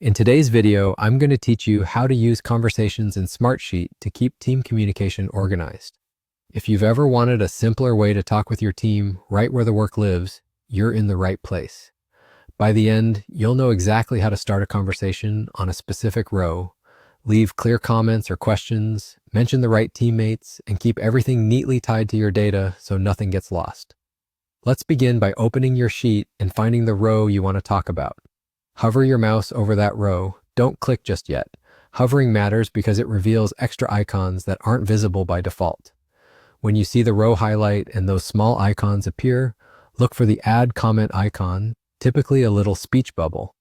In today's video, I'm going to teach you how to use conversations in Smartsheet to keep team communication organized. If you've ever wanted a simpler way to talk with your team right where the work lives, you're in the right place. By the end, you'll know exactly how to start a conversation on a specific row, leave clear comments or questions, mention the right teammates, and keep everything neatly tied to your data so nothing gets lost. Let's begin by opening your sheet and finding the row you want to talk about. Hover your mouse over that row. Don't click just yet. Hovering matters because it reveals extra icons that aren't visible by default. When you see the row highlight and those small icons appear, look for the Add Comment icon, typically a little speech bubble.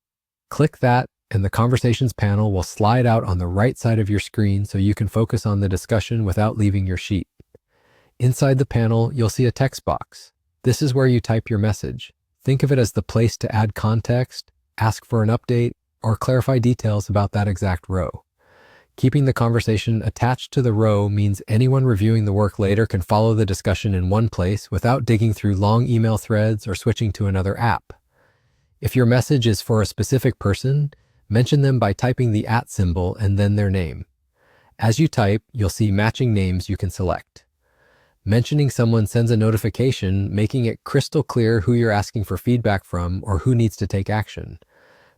Click that, and the Conversations panel will slide out on the right side of your screen so you can focus on the discussion without leaving your sheet. Inside the panel, you'll see a text box. This is where you type your message. Think of it as the place to add context, ask for an update, or clarify details about that exact row. Keeping the conversation attached to the row means anyone reviewing the work later can follow the discussion in one place without digging through long email threads or switching to another app. If your message is for a specific person, mention them by typing the @ symbol and then their name. As you type, you'll see matching names you can select. Mentioning someone sends a notification, making it crystal clear who you're asking for feedback from or who needs to take action.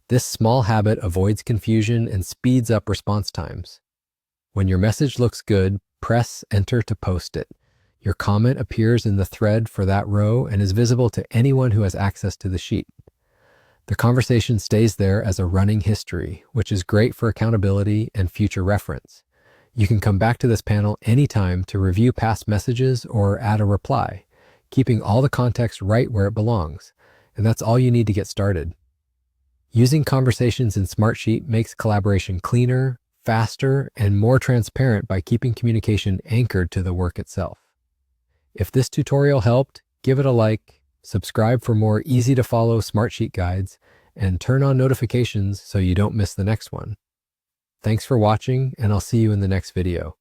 This small habit avoids confusion and speeds up response times. When your message looks good, press Enter to post it. Your comment appears in the thread for that row and is visible to anyone who has access to the sheet. The conversation stays there as a running history, which is great for accountability and future reference. You can come back to this panel anytime to review past messages or add a reply, keeping all the context right where it belongs. And that's all you need to get started. Using conversations in Smartsheet makes collaboration cleaner, faster, and more transparent by keeping communication anchored to the work itself. If this tutorial helped, give it a like, subscribe for more easy-to-follow Smartsheet guides, and turn on notifications so you don't miss the next one. Thanks for watching, and I'll see you in the next video.